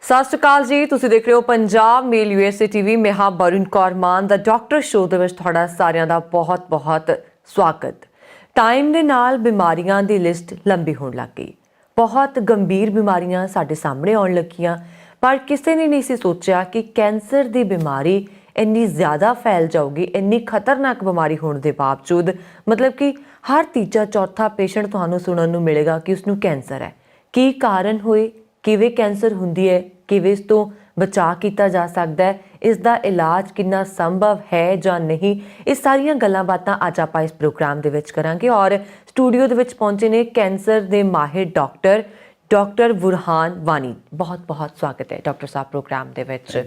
ਸਤਿ ਸ਼੍ਰੀ ਅਕਾਲ ਜੀ। ਤੁਸੀਂ ਦੇਖ ਰਹੇ ਹੋ ਪੰਜਾਬ ਮੇਲ USA TV। ਮੈਂ ਹਾਂ ਬरुण कौर मान ਦਾ ਡਾਕਟਰ ਸ਼ੋਅ ਦੇ ਵਿੱਚ ਤੁਹਾਡਾ ਸਾਰਿਆਂ ਦਾ ਬਹੁਤ-ਬਹੁਤ ਸਵਾਗਤ। ਟਾਈਮ ਦੇ ਨਾਲ ਬਿਮਾਰੀਆਂ ਦੀ ਲਿਸਟ ਲੰਬੀ ਹੋਣ ਲੱਗ ਗਈ। ਬਹੁਤ ਗੰਭੀਰ ਬਿਮਾਰੀਆਂ ਸਾਡੇ ਸਾਹਮਣੇ ਆਉਣ ਲੱਗੀਆਂ, ਪਰ ਕਿਸੇ ਨੇ ਨਹੀਂ ਸੀ ਸੋਚਿਆ ਕਿ ਕੈਂਸਰ ਦੀ ਬਿਮਾਰੀ ਇੰਨੀ ਜ਼ਿਆਦਾ ਫੈਲ ਜਾਊਗੀ। ਇੰਨੀ ਖਤਰਨਾਕ ਬਿਮਾਰੀ ਹੋਣ ਦੇ ਬਾਵਜੂਦ मतलब कि हर तीजा चौथा पेशेंट ਤੁਹਾਨੂੰ ਸੁਣਨ ਨੂੰ ਮਿਲੇਗਾ ਕਿ ਉਸ ਨੂੰ ਕੈਂਸਰ ਹੈ। ਕੀ ਕਾਰਨ ਹੋਏ, ਕਿਵੇਂ ਕੈਂਸਰ ਹੁੰਦੀ ਹੈ, ਕਿਵੇਂ ਇਸ ਤੋਂ ਬਚਾਅ ਕੀਤਾ ਜਾ ਸਕਦਾ ਹੈ, ਇਸ ਦਾ ਇਲਾਜ ਕਿੰਨਾ ਸੰਭਵ ਹੈ ਜਾਂ ਨਹੀਂ, ਇਹ ਸਾਰੀਆਂ ਗੱਲਾਂ ਬਾਤਾਂ ਅੱਜ ਆਪਾਂ ਇਸ ਪ੍ਰੋਗਰਾਮ ਦੇ ਵਿੱਚ ਕਰਾਂਗੇ। ਔਰ ਸਟੂਡੀਓ ਦੇ ਵਿੱਚ ਪਹੁੰਚੇ ਨੇ ਕੈਂਸਰ ਦੇ ਮਾਹਿਰ ਡਾਕਟਰ ਬੁਰਹਾਨ ਵਾਨੀ। ਬਹੁਤ ਸਵਾਗਤ ਹੈ ਡਾਕਟਰ ਸਾਹਿਬ ਪ੍ਰੋਗਰਾਮ ਦੇ ਵਿੱਚ।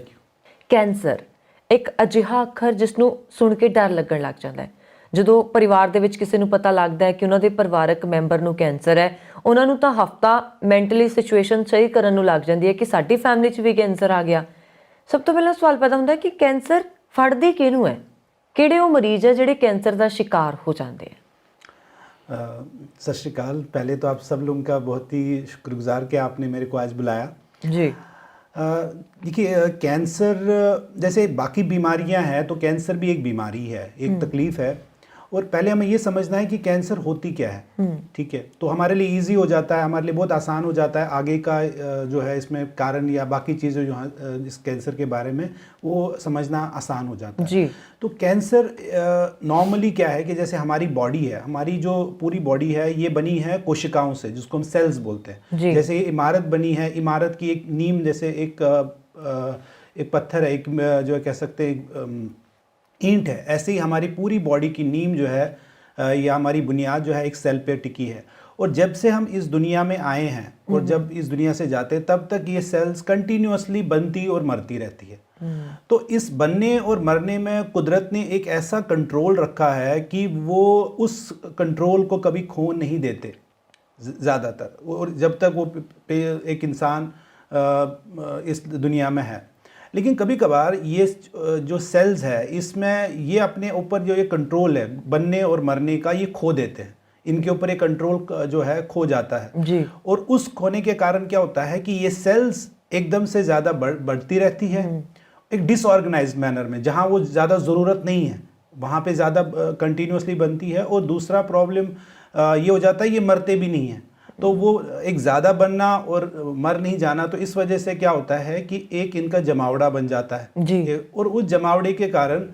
ਕੈਂਸਰ ਇੱਕ ਅਜਿਹਾ ਅੱਖਰ ਜਿਸ ਨੂੰ ਸੁਣ ਕੇ ਡਰ ਲੱਗਣ ਲੱਗ ਜਾਂਦਾ ਹੈ। ਜਦੋਂ ਪਰਿਵਾਰ ਦੇ ਵਿੱਚ ਕਿਸੇ ਨੂੰ ਪਤਾ ਲੱਗਦਾ ਹੈ ਕਿ ਉਹਨਾਂ ਦੇ ਪਰਿਵਾਰਕ ਮੈਂਬਰ ਨੂੰ ਕੈਂਸਰ ਹੈ, ਉਹਨਾਂ ਨੂੰ ਤਾਂ ਹਫਤਾ ਮੈਂਟਲੀ ਸਿਚੁਏਸ਼ਨ ਸਹੀ ਕਰਨ ਨੂੰ ਲੱਗ ਜਾਂਦੀ ਹੈ ਕਿ ਸਾਡੀ ਫੈਮਿਲੀ 'ਚ ਵੀ ਕੈਂਸਰ ਆ ਗਿਆ। ਸਭ ਤੋਂ ਪਹਿਲਾਂ ਸਵਾਲ ਪੈਦਾ ਹੁੰਦਾ ਕਿ ਕੈਂਸਰ ਫੜਦੀ ਕਿਹਨੂੰ ਹੈ, ਕਿਹੜੇ ਉਹ ਮਰੀਜ਼ ਹੈ ਜਿਹੜੇ ਕੈਂਸਰ ਦਾ शिकार हो जाते हैं। सत श्री अकाल। पहले तो आप सब लोगों का बहुत ही शुक्रगुजार कि आपने मेरे को आज बुलाया जी। देखिए, कैंसर जैसे बाकी बीमारियां हैं तो कैंसर भी एक बीमारी है, एक तकलीफ़ है। और पहले हमें ये समझना है कि कैंसर होती क्या है, ठीक है। तो हमारे लिए इजी हो जाता है, हमारे लिए बहुत आसान हो जाता है आगे का जो है इसमें कारण या बाकी चीज़ें जो हैं इस कैंसर के बारे में वो समझना आसान हो जाता है जी। तो कैंसर नॉर्मली क्या है कि जैसे हमारी बॉडी है, हमारी जो पूरी बॉडी है ये बनी है कोशिकाओं से, जिसको हम सेल्स बोलते हैं। जैसे ये इमारत बनी है, इमारत की एक नींव जैसे एक पत्थर है, एक जो है कह सकते हैं ईंट है, ऐसे ही हमारी पूरी बॉडी की नींव जो है या हमारी बुनियाद जो है एक सेल पे टिकी है। और जब से हम इस दुनिया में आए हैं और जब इस दुनिया से जाते हैं तब तक ये सेल्स कंटिन्यूअसली बनती और मरती रहती है। तो इस बनने और मरने में कुदरत ने एक ऐसा कंट्रोल रखा है कि वो उस कंट्रोल को कभी खो नहीं देते ज़्यादातर, और जब तक वो एक इंसान इस दुनिया में है। लेकिन कभी कभार ये जो सेल्स है इसमें ये अपने ऊपर जो ये कंट्रोल है बनने और मरने का ये खो देते हैं, इनके ऊपर ये कंट्रोल जो है खो जाता है जी। और उस खोने के कारण क्या होता है कि ये सेल्स एकदम से ज़्यादा बढ़ती रहती है एक डिसऑर्गेनाइज्ड मैनर में, जहाँ वो ज़्यादा ज़रूरत नहीं है वहाँ पे ज़्यादा कंटिन्यूसली बनती है। और दूसरा प्रॉब्लम ये हो जाता है ये मरते भी नहीं हैं, तो वो एक ज़्यादा बनना और मर नहीं जाना, तो इस वजह से क्या होता है कि एक इनका जमावड़ा बन जाता है जी। और उस जमावड़े के कारण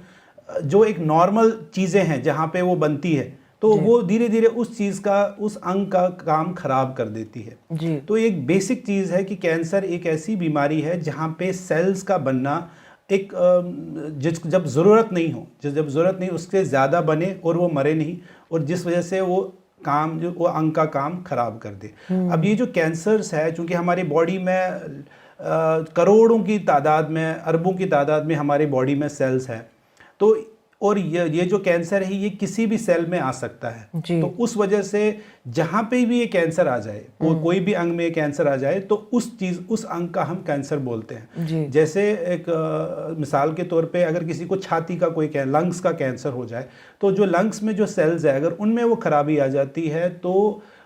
जो एक नॉर्मल चीज़ें हैं जहाँ पे वो बनती है तो वो धीरे धीरे उस चीज़ का, उस अंग का काम खराब कर देती है जी। तो एक बेसिक चीज़ है कि कैंसर एक ऐसी बीमारी है जहाँ पे सेल्स का बनना एक जब ज़रूरत नहीं हो, जब ज़रूरत नहीं उससे ज़्यादा बने और वो मरे नहीं, और जिस वजह से वो काम जो वो अंग का काम खराब कर दे। अब ये जो कैंसर्स है, चूँकि हमारी बॉडी में करोड़ों की तादाद में, अरबों की तादाद में हमारी बॉडी में सेल्स हैं, तो और ये जो कैंसर है ये किसी भी सेल में आ सकता है। तो उस वजह से जहाँ पे भी ये कैंसर आ जाए, कोई भी अंग में कैंसर आ जाए तो उस अंग का हम कैंसर बोलते हैं। जैसे एक मिसाल के तौर पे अगर किसी को छाती का कोई लंग्स का कैंसर हो जाए तो जो लंग्स में जो सेल्स है अगर उनमें वो खराबी आ जाती है तो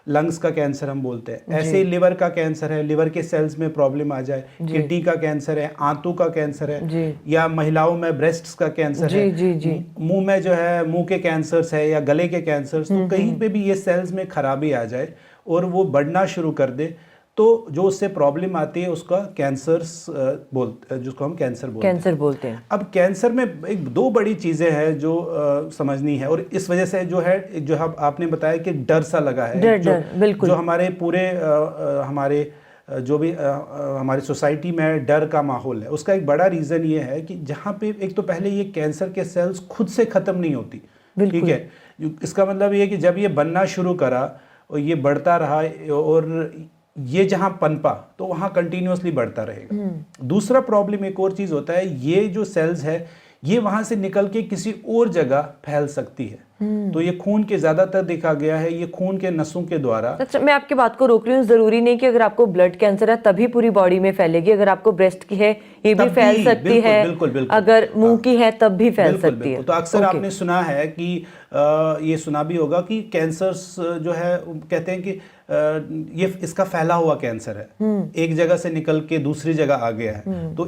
लंग्स का कैंसर हम बोलते हैं। ऐसे ही लिवर का कैंसर है, लिवर के सेल्स में प्रॉब्लम आ जाए, किडनी का कैंसर है, आंतों का कैंसर है, या महिलाओं में ब्रेस्ट्स का कैंसर है, मुंह में जो है मुंह के कैंसर्स है या गले के कैंसर्स, तो कहीं पे भी ये सेल्स में खराबी आ जाए और वो बढ़ना शुरू कर दे तो जो उससे प्रॉब्लम आती है उसका कैंसर्स बोलते हैं, जिसको हम कैंसर बोलते हैं। अब कैंसर में एक दो बड़ी चीज़ें हैं जो समझनी है, और इस वजह से जो है जो आपने बताया कि डर सा लगा है, बिल्कुल जो हमारे पूरे हमारे जो भी हमारी सोसाइटी में डर का माहौल है, उसका एक बड़ा रीज़न ये है कि जहाँ पे एक तो पहले ये कैंसर के सेल्स खुद से ख़त्म नहीं होती, ठीक है। इसका मतलब ये कि जब ये बनना शुरू करा और ये बढ़ता रहा और ये जहाँ पनपा तो वहाँ कंटिन्यूसली बढ़ता रहेगा। दूसरा प्रॉब्लम एक और चीज़ होता है, ये जो सेल्स है ये वहाँ से निकल के किसी और जगह फैल सकती है। तो ये खून के ज़्यादातर देखा गया है, ये खून के नसों के द्वारा। अच्छा, मैं आपकी बात को रोक रही हूँ। ज़रूरी नहीं कि अगर आपको ब्लड कैंसर है तभी पूरी बॉडी में फैलेगी, अगर आपको ब्रेस्ट की है ये भी फैल सकती है, बिल्कुल, अगर मुंह की है तब भी फैल सकती है। तो अक्सर आपने सुना है कि ये सुना भी होगा कि कैंसर्स जो है कहते हैं कि ये इसका फैला हुआ कैंसर है, एक जगह से निकल के दूसरी जगह आ गया है। तो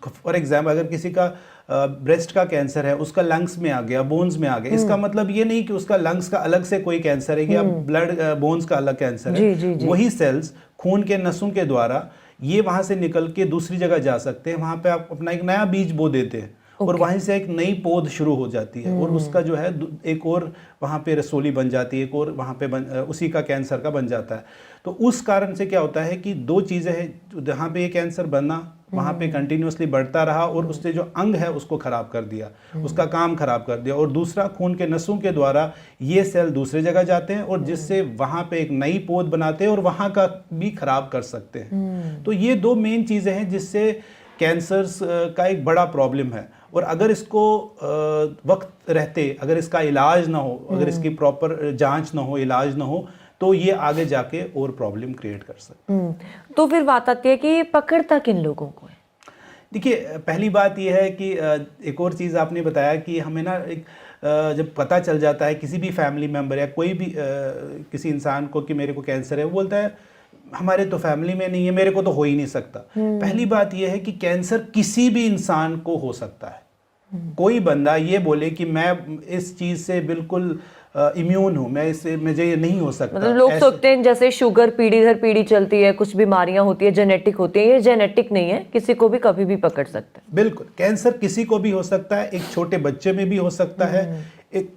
फॉर एग्जाम्पल अगर किसी का ब्रेस्ट का कैंसर है, उसका लंग्स में आ गया, बोन्स में आ गया, इसका मतलब ये नहीं कि उसका लंग्स का अलग से कोई कैंसर है या ब्लड बोन्स का अलग कैंसर है। जी। वही सेल्स खून के नसों के द्वारा ये वहां से निकल के दूसरी जगह जा सकते हैं, वहां पे आप अपना एक नया बीज बो देते हैं और वहीं से एक नई पौध शुरू हो जाती है और उसका जो है एक और वहाँ पे रसोली बन जाती है, एक और वहाँ पे उसी का कैंसर का बन जाता है। तो उस कारण से क्या होता है कि दो चीज़ें हैं, जहाँ पे ये कैंसर बनना वहाँ पे कंटिन्यूसली बढ़ता रहा और उससे जो अंग है उसको खराब कर दिया, उसका काम खराब कर दिया। और दूसरा, खून के नसों के द्वारा ये सेल दूसरे जगह जाते हैं और जिससे वहाँ पे एक नई पौध बनाते हैं और वहाँ का भी खराब कर सकते हैं। तो ये दो मेन चीज़ें हैं जिससे कैंसर्स का एक बड़ा प्रॉब्लम है। और अगर इसको वक्त रहते अगर इसका इलाज ना हो, अगर इसकी प्रॉपर जांच ना हो, इलाज ना हो, तो ये आगे जाके और प्रॉब्लम क्रिएट कर सकते। तो फिर बात आती है कि ये पकड़ता किन लोगों को है? देखिए, पहली बात ये है कि एक और चीज़ आपने बताया कि हमें ना एक जब पता चल जाता है किसी भी फैमिली मेम्बर या कोई भी किसी इंसान को कि मेरे को कैंसर है, वो बोलता है हमारे तो फैमिली में नहीं है, मेरे को तो हो ही नहीं सकता। पहली बात यह है कि कैंसर किसी भी इंसान को हो सकता है। कोई बंदा ये बोले कि मैं इस चीज़ से बिल्कुल इम्यून हूँ, मैं इससे मुझे ये नहीं हो सकता। मतलब लोग सोचते हैं जैसे शुगर पीढ़ी दर पीढ़ी चलती है, कुछ बीमारियां होती है जेनेटिक होती है, ये जेनेटिक नहीं है, किसी को भी कभी भी पकड़ सकता है। बिल्कुल, कैंसर किसी को भी हो सकता है, एक छोटे बच्चे में भी हो सकता है, एक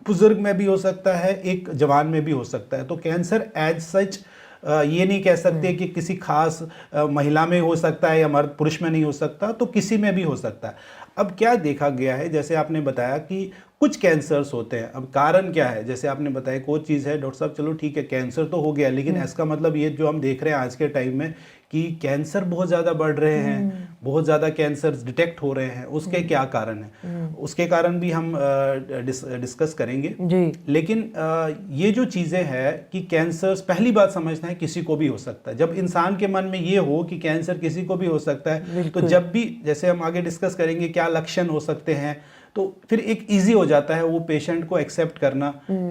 बुजुर्ग में भी हो सकता है, एक जवान में भी हो सकता है। तो कैंसर एज सच ये नहीं कह सकते कि किसी खास महिला में हो सकता है या मर्द पुरुष में नहीं हो सकता, तो किसी में भी हो सकता है। अब क्या देखा गया है, जैसे आपने बताया कि कुछ कैंसर्स होते हैं, अब कारण क्या है, जैसे आपने बताया कोई चीज़ है, डॉक्टर साहब चलो ठीक है कैंसर तो हो गया, लेकिन इसका मतलब ये जो हम देख रहे हैं आज के टाइम में कि कैंसर बहुत ज़्यादा बढ़ रहे हैं, बहुत ज़्यादा कैंसर डिटेक्ट हो रहे हैं, उसके क्या कारण हैं, उसके कारण भी हम डिस्कस करेंगे जी। लेकिन ये जो चीज़ें हैं कि कैंसर, पहली बात समझना है किसी को भी हो सकता है। जब इंसान के मन में ये हो कि कैंसर किसी को भी हो सकता है, तो जब भी, जैसे हम आगे डिस्कस करेंगे क्या लक्षण हो सकते हैं, तो फिर एक इजी हो जाता है वो पेशेंट को एक्सेप्ट करना,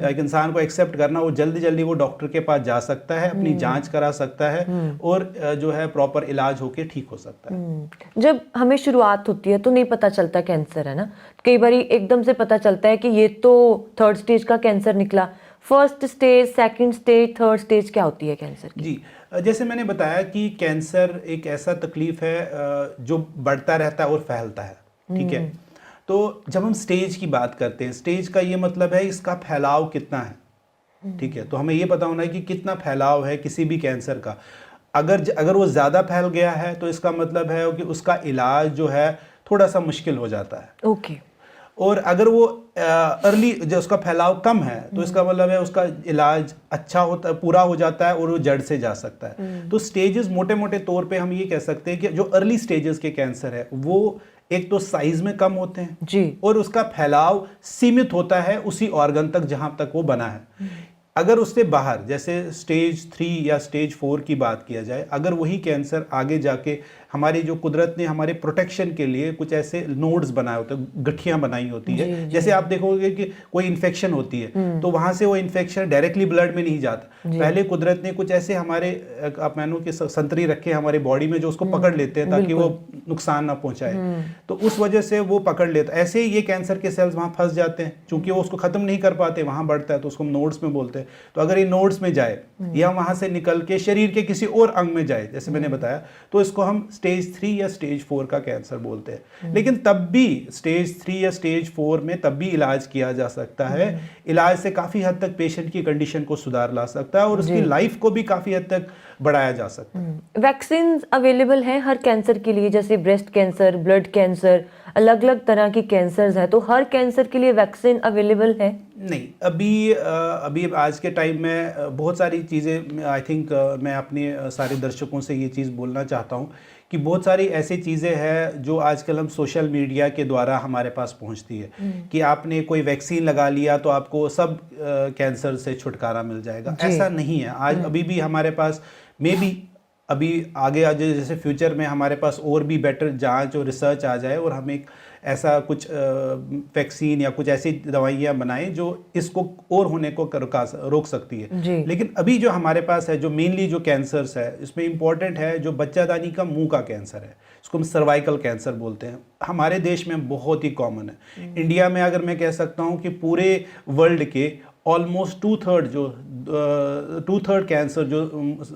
एक इंसान को एक्सेप्ट करना, वो जल्दी जल्दी वो डॉक्टर के पास जा सकता है, अपनी जांच करा सकता है और जो है प्रॉपर इलाज होके ठीक हो सकता है। जब हमें शुरुआत होती है तो नहीं पता चलता कैंसर है ना, कई बार एकदम से पता चलता है कि ये तो 3rd स्टेज का कैंसर निकला। 1st stage, 2nd stage, 3rd stage क्या होती है कैंसर की? जी, जैसे मैंने बताया कि कैंसर एक ऐसा तकलीफ है जो बढ़ता रहता है और फैलता है, ठीक है। तो जब हम स्टेज की बात करते हैं, स्टेज का ये मतलब है इसका फैलाव कितना है, ठीक है। तो हमें ये पता होना है कि कितना फैलाव है किसी भी कैंसर का। अगर वो ज़्यादा फैल गया है तो इसका मतलब है कि उसका इलाज जो है थोड़ा सा मुश्किल हो जाता है। ओके। और अगर वो अर्ली, जो उसका फैलाव कम है, तो इसका मतलब है उसका इलाज अच्छा होता, पूरा हो जाता है और वो जड़ से जा सकता है। तो स्टेजेस मोटे मोटे तौर पे हम ये कह सकते हैं कि जो अर्ली स्टेजेस के कैंसर है वो एक तो साइज में कम होते हैं जी, और उसका फैलाव सीमित होता है उसी ऑर्गन तक जहां तक वो बना है। अगर उससे बाहर, जैसे स्टेज 3 या स्टेज 4 की बात किया जाए, अगर वही कैंसर आगे जाके हमारी जो कुदरत ने हमारे प्रोटेक्शन के लिए कुछ ऐसे नोड्स बनाए होते हैं, गठियां बनाई होती है, जैसे आप देखोगे कि कोई इन्फेक्शन होती है तो वहां से वो इन्फेक्शन डायरेक्टली ब्लड में नहीं जाता, पहले कुदरत ने कुछ ऐसे हमारे, आप मानो कि संतरी रखे हमारे बॉडी में जो उसको पकड़ लेते हैं ताकि वो नुकसान ना पहुंचाए, तो उस वजह से वो पकड़ लेता है। ऐसे ही ये कैंसर के सेल्स वहां फंस जाते हैं, चूंकि वो उसको खत्म नहीं कर पाते, वहां बढ़ता है तो उसको हम नोड्स में बोलते हैं। तो अगर ये नोड्स में जाए या वहां से निकल के शरीर के किसी और अंग में जाए, जैसे मैंने बताया, तो इसको हम स्टेज 3 या स्टेज 4 का कैंसर बोलते हैं। लेकिन तब भी स्टेज 3 या स्टेज 4 में तब भी इलाज किया जा सकता है। इलाज से काफी हद तक पेशेंट की कंडीशन को सुधार ला सकता है और उसकी लाइफ को भी काफी हद तक बढ़ाया जा सकता है। वैक्सीन अवेलेबल है हर कैंसर के लिए, जैसे ब्रेस्ट कैंसर, ब्लड कैंसर, अलग अलग तरह की कैंसर्स है, तो हर कैंसर के लिए वैक्सीन अवेलेबल है? नहीं, अभी आज के टाइम में बहुत सारी चीज़ें, आई थिंक मैं अपने सारे दर्शकों से ये चीज़ बोलना चाहता हूँ कि बहुत सारी ऐसी चीज़ें हैं जो आजकल हम सोशल मीडिया के द्वारा हमारे पास पहुँचती है कि आपने कोई वैक्सीन लगा लिया तो आपको सब कैंसर से छुटकारा मिल जाएगा। ऐसा नहीं है। आज अभी भी हमारे पास मे बी अभी आगे आ जाए, जैसे फ्यूचर में हमारे पास और भी बेटर जांच और रिसर्च आ जाए और हम एक ऐसा कुछ वैक्सीन या कुछ ऐसी दवाइयाँ बनाएं जो इसको और होने को रोक सकती है। जी। लेकिन अभी जो हमारे पास है, जो मेनली जो कैंसर्स है, इसमें इम्पॉर्टेंट है जो बच्चादानी का मुंह का कैंसर है, इसको हम सर्वाइकल कैंसर बोलते हैं। हमारे देश में बहुत ही कॉमन है। इंडिया में अगर मैं कह सकता हूँ कि पूरे वर्ल्ड के ऑलमोस्ट 2/3 कैंसर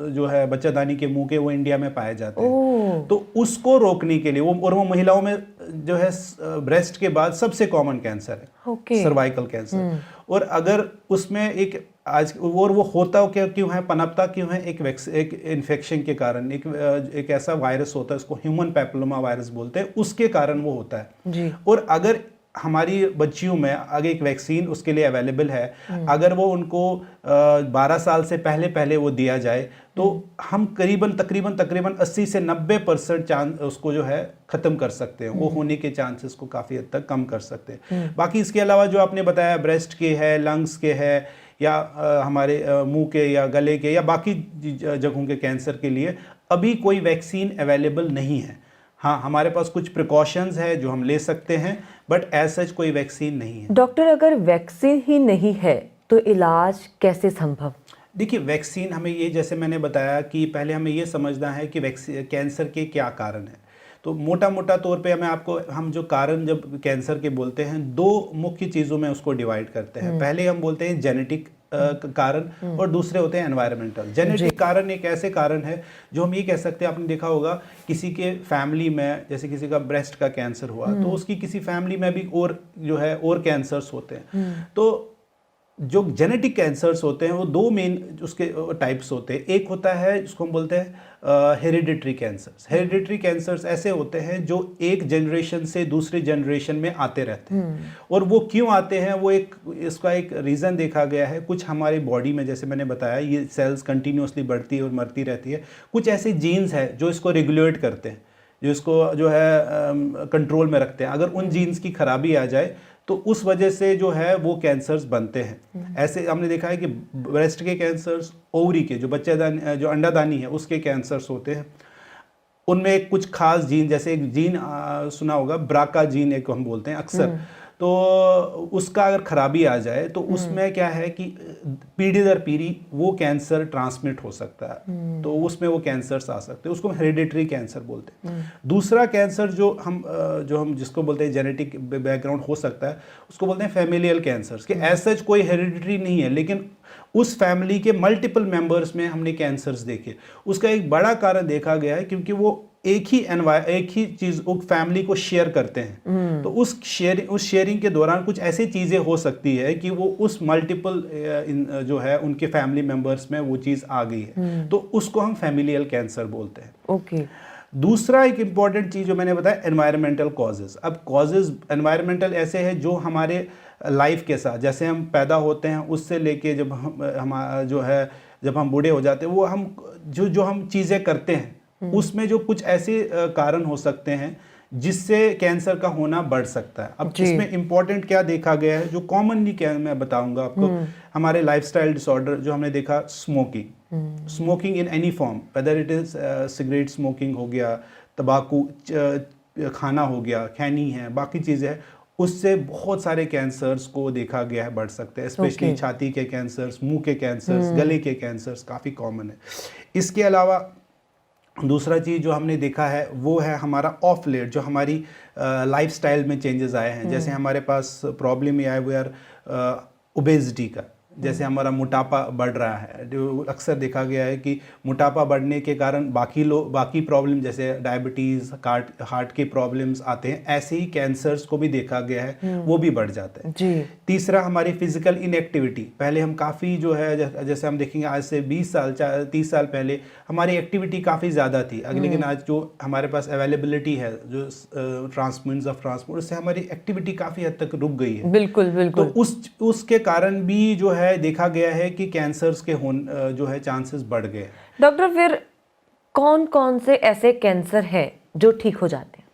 जो है बच्चादानी के मुंह के, वो इंडिया में पाए जाते हैं। तो उसको रोकने के लिए वो महिलाओं में जो है ब्रेस्ट के बाद सबसे कॉमन कैंसर है, सर्वाइकल कैंसर। और अगर उसमें एक आज और वो होता क्यों है, पनपता क्यों है, एक इन्फेक्शन के कारण, एक ऐसा वायरस होता है, उसको ह्यूमन पैपिलोमा वायरस बोलते हैं, उसके कारण वो होता है जी। और अगर हमारी बच्चियों में आगे एक वैक्सीन उसके लिए अवेलेबल है, अगर वो उनको 12 साल से पहले वो दिया जाए तो हम तकरीबन 80 से 90% चांस उसको जो है ख़त्म कर सकते हैं। वो होने के चांसेस को काफ़ी हद तक कम कर सकते हैं। बाकी इसके अलावा जो आपने बताया ब्रेस्ट के है, लंग्स के है, या हमारे मुंह के या गले के या बाकी जगहों के कैंसर के लिए अभी कोई वैक्सीन अवेलेबल नहीं है। हाँ, हमारे पास कुछ प्रिकॉशंस है जो हम ले सकते हैं, बट एज सच कोई वैक्सीन नहीं है। डॉक्टर, अगर वैक्सीन ही नहीं है तो इलाज कैसे संभव? देखिए, वैक्सीन हमें ये, जैसे मैंने बताया कि पहले हमें ये समझना है कि कैंसर के क्या कारण है। तो मोटा तौर पे हम जो कारण जब कैंसर के बोलते हैं, 2 मुख्य चीज़ों में उसको डिवाइड करते हैं। पहले हम बोलते हैं जेनेटिक कारण और दूसरे होते हैं एनवायरमेंटल। जेनेटिक कारण एक ऐसे कारण है जो हम ये कह सकते हैं, आपने देखा होगा किसी के फैमिली में, जैसे किसी का ब्रेस्ट का कैंसर हुआ तो उसकी किसी फैमिली में भी और जो है और कैंसर्स होते हैं। तो जो जेनेटिक कैंसर्स होते हैं वो 2 मेन उसके टाइप्स होते हैं। एक होता है जिसको हम बोलते हैं हेरिडिटरी कैंसर्स। हेरिडिटरी कैंसर्स ऐसे होते हैं जो एक जनरेशन से दूसरी जनरेशन में आते रहते हैं। और वो क्यों आते हैं, वो इसका एक रीज़न देखा गया है। कुछ हमारी बॉडी में, जैसे मैंने बताया, ये सेल्स कंटिन्यूसली बढ़ती और मरती रहती है। कुछ ऐसे जीन्स हैं जो इसको रेगुलेट करते हैं, जो इसको जो है कंट्रोल में रखते हैं। अगर उन जीन्स की खराबी आ जाए तो उस वजह से जो है वो कैंसर्स बनते हैं। ऐसे हमने देखा है कि ब्रेस्ट के कैंसर्स, ओवरी के जो अंडादानी है उसके कैंसर्स होते हैं। उनमें कुछ खास जीन, जैसे एक जीन सुना होगा, ब्राका जीन एक हम बोलते हैं अक्सर, तो उसका अगर खराबी आ जाए तो उसमें क्या है कि पीढ़ी दर पीढ़ी वो कैंसर ट्रांसमिट हो सकता है। तो उसमें वो कैंसर्स आ सकते हैं, उसको हेरिडिटरी कैंसर बोलते हैं। दूसरा कैंसर जो हम जिसको बोलते हैं जेनेटिक बैकग्राउंड हो सकता है, उसको बोलते हैं फैमिलियल कैंसर्स, कि एज सच कोई हेरिडिटरी नहीं है, लेकिन उस फैमिली के मल्टीपल मेंबर्स में हमने कैंसर्स देखे। उसका एक बड़ा कारण देखा गया है क्योंकि वो एक ही चीज फैमिली को शेयर करते हैं। तो उस शेयरिंग के दौरान कुछ ऐसी चीजें हो सकती है कि वो उस मल्टीपल जो है उनके फैमिली मेंबर्स में वो चीज आ गई है, तो उसको हम फैमिलियल कैंसर बोलते हैं। ओके। दूसरा एक इम्पॉर्टेंट चीज जो मैंने बताया, एनवायरमेंटल कॉजेज। अब कॉजेज एनवायरमेंटल ऐसे हैं जो हमारे लाइफ के साथ, जैसे हम पैदा होते हैं उससे लेके जब हम बूढ़े हो जाते हैं, वो हम जो हम चीज़ें करते हैं उसमें जो कुछ ऐसे कारण हो सकते हैं जिससे कैंसर का होना बढ़ सकता है। अब इसमें इम्पोर्टेंट क्या देखा गया है, जो कॉमनली क्या मैं बताऊंगा आपको, हमारे लाइफस्टाइल डिसऑर्डर जो हमने देखा, smoking in any form, whether it is cigarette smoking हो गया, तंबाकू खाना हो गया, खैनी है, बाकी चीज़ें हैं, उससे बहुत सारे कैंसर्स को देखा गया है बढ़ सकते हैं। स्पेशली छाती के कैंसर्स, मुंह के कैंसर्स, गले के कैंसर्स काफ़ी कॉमन है। इसके अलावा दूसरा चीज़ जो हमने देखा है वो है हमारा ऑफ लेट, जो हमारी लाइफस्टाइल में चेंजेस आए हैं। जैसे हमारे पास प्रॉब्लम ये आए हुए यार ओबेसिटी का, जैसे हमारा मोटापा बढ़ रहा है, जो अक्सर देखा गया है कि मोटापा बढ़ने के कारण बाकी प्रॉब्लम जैसे डायबिटीज़, हार्ट के प्रॉब्लम्स आते हैं। ऐसे ही कैंसर्स को भी देखा गया है, वो भी बढ़ जाते हैं जी। तीसरा हमारी फिजिकल इनएक्टिविटी। पहले हम काफ़ी जो है, जैसे हम देखेंगे आज से 20 साल 30 साल पहले हमारी एक्टिविटी काफ़ी ज़्यादा थी, लेकिन आज जो हमारे पास अवेलेबिलिटी है, जो मीन्स ऑफ ट्रांसपोर्ट, उससे हमारी एक्टिविटी काफ़ी हद तक रुक गई है। बिल्कुल बिल्कुल। तो उसके कारण भी जो है देखा गया है कि कैंसर्स के जो है चांसेस बढ़ गए। डॉक्टर, फिर कौन कौन से ऐसे कैंसर हैं जो ठीक हो जाते हैं?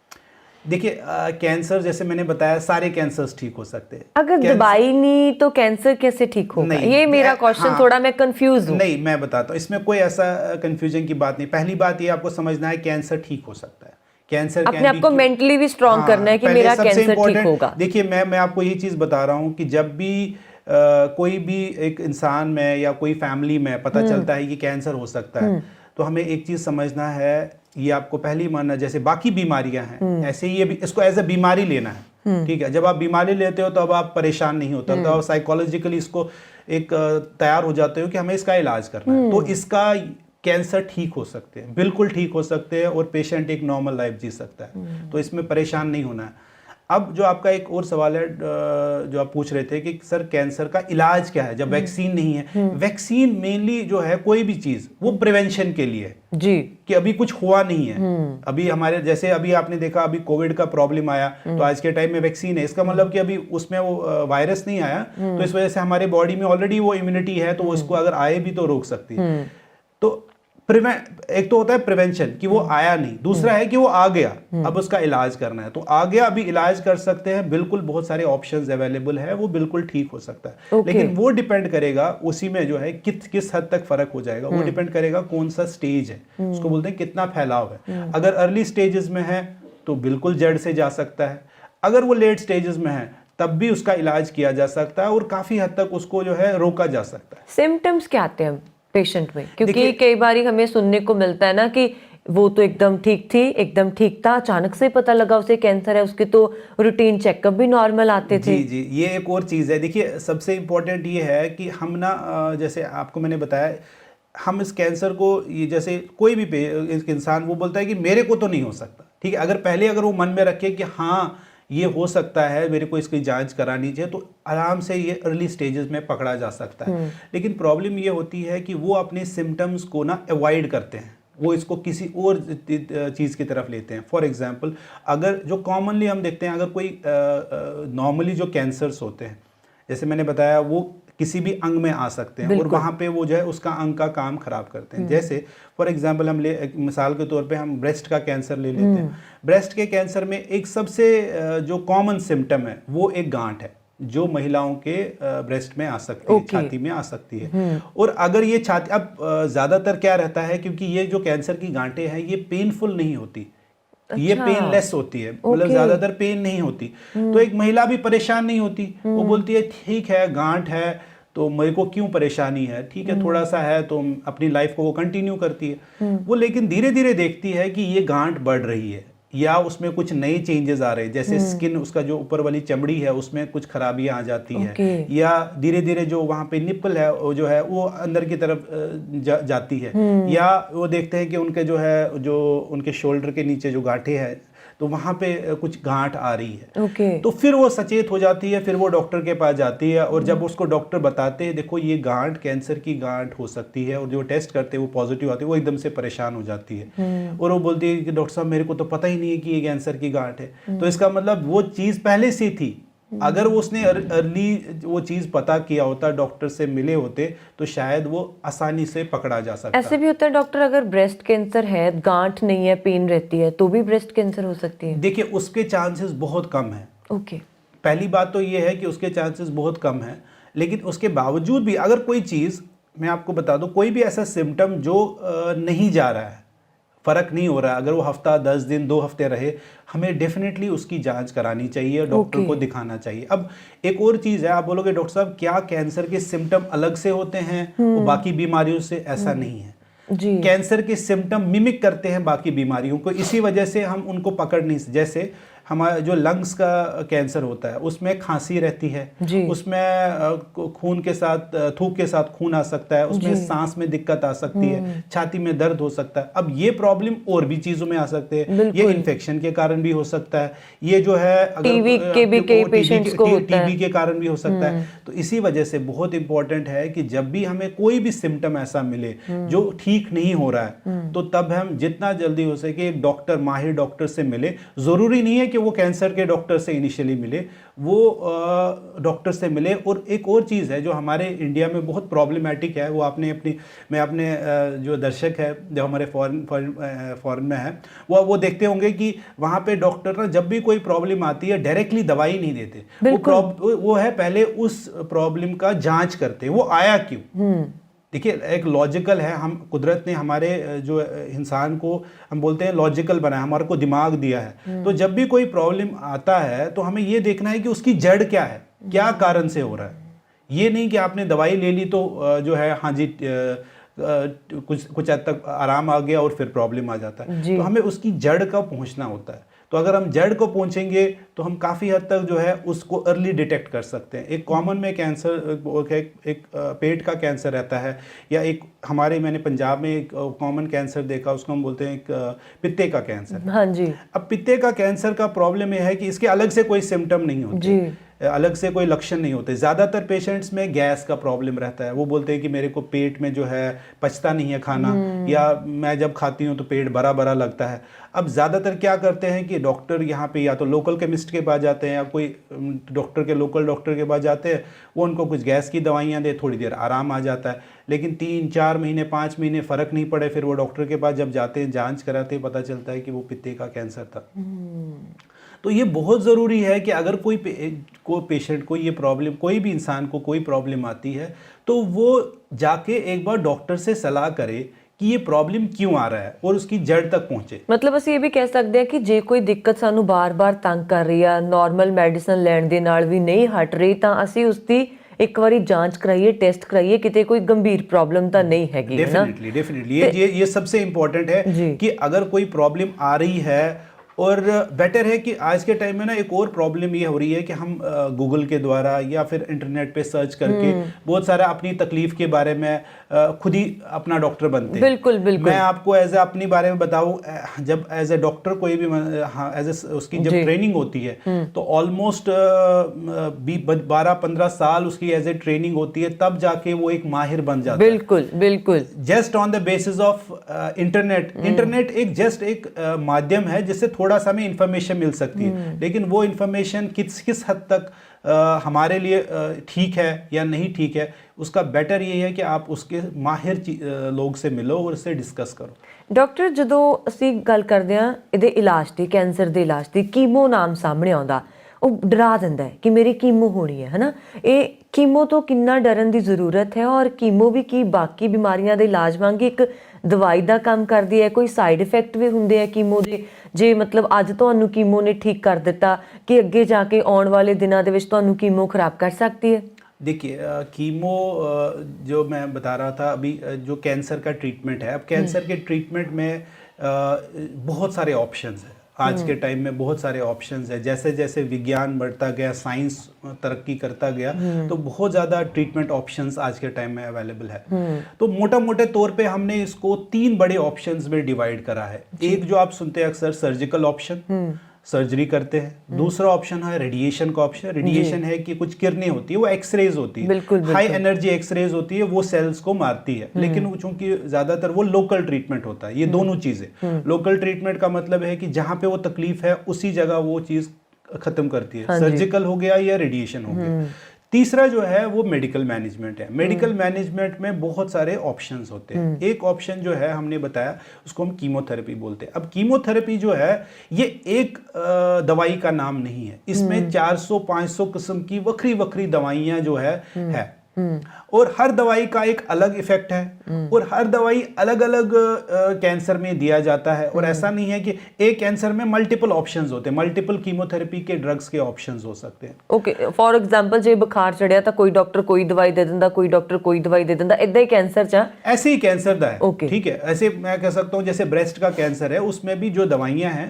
देखिए कैंसर जैसे मैंने बताया सारे कैंसर्स ठीक हो सकते हैं। अगर दवाई नहीं तो कैंसर कैसे ठीक होगा? नहीं, ये मेरा क्वेश्चन, हाँ, थोड़ा मैं कंफ्यूज हूँ। नहीं मैं बताता हूँ, इसमें कोई ऐसा कंफ्यूजन की बात नहीं। पहली बात ये आपको समझना है कैंसर ठीक हो सकता है। कैंसर अपने आप को मेंटली भी स्ट्रांग करना है कि पहले मेरा सबसे कैंसर ठीक इम्पोर्टेंट होगा। देखिए मैं आपको ये चीज़ बता रहा हूँ कि जब भी कोई भी एक इंसान में या कोई फैमिली में पता चलता है कि कैंसर हो सकता है, तो हमें एक चीज़ समझना है, ये आपको पहली मानना, जैसे बाकी बीमारियां हैं ऐसे ही ये भी इसको एज ए बीमारी लेना है। ठीक है, जब आप बीमारी लेते हो तो अब आप परेशान नहीं होते, तो आप साइकोलॉजिकली इसको एक तैयार हो जाते हो कि हमें इसका इलाज करना है। तो इसका कैंसर ठीक हो सकते हैं, बिल्कुल ठीक हो सकते हैं, और पेशेंट एक नॉर्मल लाइफ जी सकता है। तो इसमें परेशान नहीं होना है। अब जो आपका एक और सवाल है जो आप पूछ रहे थे कि सर कैंसर का इलाज क्या है जब वैक्सीन नहीं है। वैक्सीन मेनली जो है कोई भी चीज वो प्रिवेंशन के लिए है जी, कि अभी कुछ हुआ नहीं है। अभी हमारे जैसे अभी आपने देखा अभी कोविड का प्रॉब्लम आया, तो आज के टाइम में वैक्सीन है, इसका मतलब कि अभी उसमें वो वायरस नहीं आया, तो इस वजह से हमारे बॉडी में ऑलरेडी वो इम्यूनिटी है, तो वो इसको अगर आए भी तो रोक सकती है। तो एक तो होता है प्रिवेंशन कि वो आया नहीं, दूसरा है कि वो आ गया, अब उसका इलाज करना है। तो आ गया, अभी इलाज कर सकते हैं, बिल्कुल बहुत सारे ऑप्शंस अवेलेबल है, वो बिल्कुल ठीक हो सकता है। लेकिन वो डिपेंड करेगा उसी में जो है किस हद तक फर्क हो जाएगा, वो डिपेंड करेगा कौन सा स्टेज है, उसको बोलते हैं कितना फैलाव है। अगर अर्ली स्टेजेस में है तो बिल्कुल जड़ से जा सकता है, अगर वो लेट स्टेजेस में है तब भी उसका इलाज किया जा सकता है और काफी हद तक उसको जो है रोका जा सकता है। सिम्टम्स क्या आते हैं पेशेंट में? क्योंकि कई बार हमें सुनने को मिलता है ना कि वो तो एकदम ठीक थी, एकदम ठीक था, अचानक से पता लगा उसे कैंसर है, उसके तो रूटीन चेकअप भी नॉर्मल आते थे। जी जी, ये एक और चीज़ है। देखिए सबसे इम्पोर्टेंट ये है कि हम ना जैसे आपको मैंने बताया, हम इस कैंसर को, ये जैसे कोई भी एक इंसान वो बोलता है कि मेरे को तो नहीं हो सकता, ठीक है, अगर वो मन में रखे कि हाँ ये हो सकता है, मेरे को इसकी जांच करानी चाहिए, तो आराम से ये अर्ली स्टेजेस में पकड़ा जा सकता है। लेकिन प्रॉब्लम ये होती है कि वो अपने सिम्टम्स को ना अवॉइड करते हैं, वो इसको किसी और चीज़ की तरफ लेते हैं। फॉर एग्जांपल, अगर जो कॉमनली हम देखते हैं, अगर कोई नॉर्मली जो कैंसर्स होते हैं, जैसे मैंने बताया, वो किसी भी अंग में आ सकते हैं और वहाँ पे वो जो है उसका अंग का काम खराब करते हैं। जैसे फॉर एग्जांपल हम मिसाल के तौर पे हम ब्रेस्ट का कैंसर ले लेते हैं। ब्रेस्ट के कैंसर में एक सबसे जो कॉमन सिम्टम है वो एक गांठ है, जो महिलाओं के ब्रेस्ट में आ सकती है, छाती में आ सकती है। और अगर ये छाती, अब ज़्यादातर क्या रहता है, क्योंकि ये जो कैंसर की गांठें हैं ये पेनफुल नहीं होती, ये पेनलेस होती है, मतलब ज्यादातर पेन नहीं होती, तो एक महिला भी परेशान नहीं होती। वो बोलती है ठीक है गांठ है तो मेरे को क्यों परेशानी है, ठीक है थोड़ा सा है, तो अपनी लाइफ को वो कंटिन्यू करती है। वो लेकिन धीरे धीरे देखती है कि ये गांठ बढ़ रही है या उसमें कुछ नए चेंजेस आ रहे हैं, जैसे स्किन, उसका जो ऊपर वाली चमड़ी है उसमें कुछ खराबियां आ जाती है, या धीरे धीरे जो वहाँ पे निप्पल है वो जो है वो अंदर की तरफ जाती है, या वो देखते हैं कि उनके जो है जो उनके शोल्डर के नीचे जो गांठें हैं तो वहाँ पे कुछ गांठ आ रही है। तो फिर वो सचेत हो जाती है, फिर वो डॉक्टर के पास जाती है, और जब उसको डॉक्टर बताते हैं देखो ये गांठ कैंसर की गांठ हो सकती है, और जो टेस्ट करते हैं वो पॉजिटिव आती है, वो एकदम से परेशान हो जाती है और वो बोलती है कि डॉक्टर साहब मेरे को तो पता ही नहीं है कि ये कैंसर की गांठ है। तो इसका मतलब वो चीज़ पहले से थी, अगर उसने अर्ली वो चीज़ पता किया होता, डॉक्टर से मिले होते, तो शायद वो आसानी से पकड़ा जा सकता। ऐसे भी होता है डॉक्टर, अगर ब्रेस्ट कैंसर है, गांठ नहीं है, पेन रहती है, तो भी ब्रेस्ट कैंसर हो सकती है? देखिए उसके चांसेस बहुत कम है। पहली बात तो ये है कि उसके चांसेस बहुत कम है, लेकिन उसके बावजूद भी अगर कोई चीज़, मैं आपको बता दूं, कोई भी ऐसा सिम्टम जो नहीं जा रहा है, फ़र्क नहीं हो रहा है, अगर वो हफ्ता 10 दिन 2 हफ्ते रहे, हमें डेफिनेटली उसकी जांच करानी चाहिए, डॉक्टर को दिखाना चाहिए। अब एक और चीज़ है, आप बोलोगे डॉक्टर साहब क्या कैंसर के सिम्टम अलग से होते हैं वो बाकी बीमारियों से? ऐसा नहीं है जी। कैंसर के सिम्टम मिमिक करते हैं बाकी बीमारियों को, इसी वजह से हम उनको पकड़ नहीं। जैसे हमारा जो लंग्स का कैंसर होता है उसमें खांसी रहती है, उसमें खून के साथ, थूक के साथ खून आ सकता है, उसमें सांस में दिक्कत आ सकती है, छाती में दर्द हो सकता है। अब ये प्रॉब्लम और भी चीजों में आ सकते हैं, ये इन्फेक्शन के कारण भी हो सकता है, ये जो है अगर टीबी के कारण भी हो सकता है। तो इसी वजह से बहुत इंपॉर्टेंट है कि जब भी हमें कोई भी सिम्टम ऐसा मिले जो ठीक नहीं हो रहा है, तो तब हम जितना जल्दी हो सके एक डॉक्टर, माहिर डॉक्टर से मिले। जरूरी नहीं है कि वो कैंसर के डॉक्टर से इनिशियली मिले, वो डॉक्टर से मिले। और एक और चीज़ है जो हमारे इंडिया में बहुत प्रॉब्लमेटिक है, वो मैं अपने जो दर्शक है जो हमारे फॉरेन में है वो देखते होंगे कि वहाँ पे डॉक्टर ना जब भी कोई प्रॉब्लम आती है डायरेक्टली दवाई नहीं देते, वो है पहले उस प्रॉब्लम का जांच करते हैं, वो आया क्यों। देखिए एक लॉजिकल है, हम कुदरत ने हमारे जो इंसान को हम बोलते हैं लॉजिकल बनाया, हमारे को दिमाग दिया है। तो जब भी कोई प्रॉब्लम आता है तो हमें ये देखना है कि उसकी जड़ क्या है, क्या कारण से हो रहा है। ये नहीं कि आपने दवाई ले ली तो जो है हाँ जी कुछ हद तक आराम आ गया और फिर प्रॉब्लम आ जाता है। तो हमें उसकी जड़ का पहुंचना होता है। तो अगर हम जड़ को पहुंचेंगे तो हम काफ़ी हद तक जो है उसको अर्ली डिटेक्ट कर सकते हैं। एक कॉमन में कैंसर एक पेट का कैंसर रहता है, या एक मैंने पंजाब में एक कॉमन कैंसर देखा, उसको हम बोलते हैं एक पित्ते का कैंसर। हाँ जी। अब पित्ते का कैंसर का प्रॉब्लम यह है कि इसके अलग से कोई सिम्टम नहीं होते, अलग से कोई लक्षण नहीं होते। ज़्यादातर पेशेंट्स में गैस का प्रॉब्लम रहता है, वो बोलते हैं कि मेरे को पेट में जो है पचता नहीं है खाना, या मैं जब खाती हूँ तो पेट बड़ा बड़ा लगता है। अब ज़्यादातर क्या करते हैं कि डॉक्टर यहाँ पे या तो लोकल केमिस्ट के पास जाते हैं या कोई लोकल डॉक्टर के पास जाते हैं, वो उनको कुछ गैस की दवाइयाँ दे, थोड़ी देर आराम आ जाता है। लेकिन 3-4 महीने 5 महीने फ़र्क नहीं पड़े, फिर वो डॉक्टर के पास जब जाते हैं जांच कराते हैं, पता चलता है कि वो पित्ते का कैंसर था। तो ये बहुत ज़रूरी है कि अगर कोई पेशेंट को ये प्रॉब्लम, कोई भी इंसान को कोई प्रॉब्लम आती है तो वो जाके एक बार डॉक्टर से सलाह करे कि ये प्रॉब्लम क्यों आ रहा है और उसकी जड़ तक पहुंचे। मतलब ਅਸੀਂ ਇਹ ਵੀ ਕਹਿ ਸਕਦੇ ਹਾਂ ਕਿ ਜੇ ਕੋਈ ਦਿੱਕਤ ਸਾਨੂੰ ਬਾਰ-ਬਾਰ ਤੰਗ ਕਰ ਰਹੀ ਆ, ਨਾਰਮਲ ਮੈਡੀਸਨ ਲੈਣ ਦੇ ਨਾਲ ਵੀ ਨਹੀਂ ਹਟ ਰਹੀ, ਤਾਂ ਅਸੀਂ ਉਸ ਦੀ ਇੱਕ ਵਾਰੀ ਜਾਂਚ ਕਰਾਈਏ, टेस्ट कराइए, किते कोई गंभीर प्रॉब्लम तो नहीं हैगी, है ना। डेफिनेटली ये सबसे इम्पोर्टेंट है कि अगर कोई प्रॉब्लम आ रही है, और बेटर है कि आज के टाइम में ना एक और प्रॉब्लम ये हो रही है कि हम गूगल के द्वारा या फिर इंटरनेट पे सर्च करके बहुत सारा अपनी तकलीफ के बारे में खुद ही अपना डॉक्टर बनते हैं। बिल्कुल बिल्कुल। मैं आपको एज ए अपनी बारे में बताऊं, जब एज ए डॉक्टर कोई भी उसकी जब ट्रेनिंग होती है तो ऑलमोस्ट 12-15 साल उसकी एज ए ट्रेनिंग होती है, तब जाके वो एक माहिर बन जाता है। बिल्कुल बिल्कुल। Just on the basis of internet एक जस्ट एक माध्यम है जिससे थोड़ा सा हमें इंफॉर्मेशन मिल सकती है, लेकिन वो इंफॉर्मेशन किस हद तक हमारे लिए ठीक है या नहीं ठीक है, उसका बेटर ये है कि आप उसके माहिर लोग से मिलो और उससे डिस्कस करो। डॉक्टर, ਜਦੋਂ ਅਸੀਂ ਗੱਲ ਕਰਦੇ ਹਾਂ ਇਹਦੇ ਇਲਾਜ ਦੀ, ਕੈਂਸਰ ਦੇ ਇਲਾਜ ਦੀ, ਕੀਮੋ ਨਾਮ ਸਾਹਮਣੇ ਆਉਂਦਾ, ਉਹ ਡਰਾ ਦਿੰਦਾ ਹੈ ਕਿ ਮੇਰੀ ਕੀਮੋ ਹੋਣੀ ਹੈ ਨਾ। ਇਹ ਕੀਮੋ ਤੋਂ ਕਿੰਨਾ ਡਰਨ ਦੀ ਜ਼ਰੂਰਤ ਹੈ, ਔਰ ਕੀਮੋ ਵੀ ਕੀ ਬਾਕੀ ਬਿਮਾਰੀਆਂ ਦੇ ਇਲਾਜ ਵਾਂਗ ਇੱਕ ਦਵਾਈ ਦਾ ਕੰਮ ਕਰਦੀ ਹੈ? ਕੋਈ ਸਾਈਡ ਇਫੈਕਟ ਵੀ ਹੁੰਦੇ ਆ ਕੀਮੋ ਦੇ? ਜੇ ਮਤਲਬ ਅੱਜ ਤੁਹਾਨੂੰ ਕੀਮੋ ਨੇ ਠੀਕ ਕਰ ਦਿੱਤਾ, ਕਿ ਅੱਗੇ ਜਾ ਕੇ ਆਉਣ ਵਾਲੇ ਦਿਨਾਂ ਦੇ ਵਿੱਚ ਤੁਹਾਨੂੰ ਕੀਮੋ ਖਰਾਬ ਕਰ ਸਕਦੀ ਹੈ? देखिए कीमो जो मैं बता रहा था अभी, जो कैंसर का ट्रीटमेंट है, अब कैंसर के ट्रीटमेंट में बहुत सारे ऑप्शंस हैं। आज के टाइम में बहुत सारे ऑप्शंस है। जैसे जैसे विज्ञान बढ़ता गया, साइंस तरक्की करता गया, तो बहुत ज़्यादा ट्रीटमेंट ऑप्शंस आज के टाइम में अवेलेबल है। तो मोटे तौर पे हमने इसको 3 बड़े ऑप्शंस में डिवाइड करा है। एक जो आप सुनते हैं अक्सर, सर्जिकल ऑप्शन, सर्जरी करते हैं। दूसरा ऑप्शन है रेडिएशन का ऑप्शन। रेडिएशन है कि कुछ किरणें होती है, वो एक्सरेज होती है, हाई एनर्जी एक्सरेज होती है, वो सेल्स को मारती है। लेकिन चूंकि ज्यादातर वो लोकल ट्रीटमेंट होता है। ये दोनों चीजें, लोकल ट्रीटमेंट का मतलब है कि जहां पे वो तकलीफ है उसी जगह वो चीज खत्म करती है। सर्जिकल हो गया या रेडिएशन हो गया। तीसरा जो है वो मेडिकल मैनेजमेंट है। मेडिकल मैनेजमेंट में बहुत सारे ऑप्शंस होते हैं। एक ऑप्शन जो है हमने बताया, उसको हम कीमोथेरेपी बोलते हैं। अब कीमोथेरेपी जो है ये एक दवाई का नाम नहीं है, इसमें 400-500 किस्म की वक्री दवाइयां जो है और हर दवाई का एक अलग इफेक्ट है और हर दवाई अलग अलग कैंसर में दिया जाता है। और ऐसा नहीं है कि एक कैंसर में मल्टीपल ऑप्शंस होते हैं, मल्टीपल कीमोथेरेपी के ड्रग्स के ऑप्शंस हो सकते हैं। ओके, फॉर एग्जांपल जे बुखार चढ़िया तो कोई डॉक्टर कोई दवाई दे दिंदा, कोई डॉक्टर कोई दवाई दे दिंदा, इदां ही कैंसर चा ऐसे ही कैंसर दा है। ठीक है, ऐसे मैं कह सकता हूँ जैसे ब्रेस्ट का कैंसर है, उसमें भी जो दवाइयाँ हैं,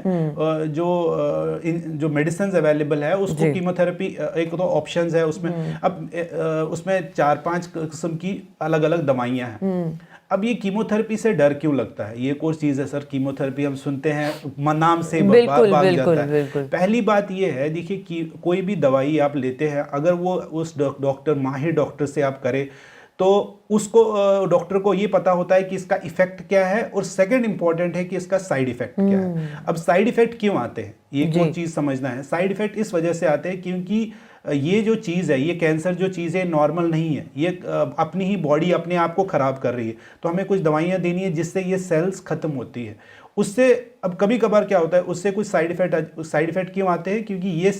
जो मेडिसिन अवेलेबल है, उसको कीमोथेरेपी एक तो ऑप्शंस है उसमें। अब उसमें 4-5 किस्म की अलग अलग दवाइयाँ हैं। अब ये कीमोथेरेपी से डर क्यों लगता है? ये एक और चीज है सर, कीमोथेरेपी हम सुनते हैं नाम से भाग जाता है। पहली बात ये है, देखिए कि कोई भी दवाई आप लेते हैं, अगर वो उस डॉक्टर, माहिर डॉक्टर से आप करें तो उसको डॉक्टर को ये पता होता है कि इसका इफेक्ट क्या है, और सेकंड इंपॉर्टेंट है कि इसका साइड इफेक्ट क्या है। अब साइड इफेक्ट क्यों आते हैं, ये कोई चीज़ समझना है। साइड इफेक्ट इस वजह से आते हैं क्योंकि ये जो चीज़ है, ये कैंसर जो चीज़ है नॉर्मल नहीं है, ये अपनी ही बॉडी अपने आप को ख़राब कर रही है। तो हमें कुछ दवाइयाँ देनी है जिससे ये सेल्स ख़त्म होती है। उससे अब कभी कभार क्या होता है, उससे कुछ साइड इफ़ेक्ट क्यों आते हैं, क्योंकि ये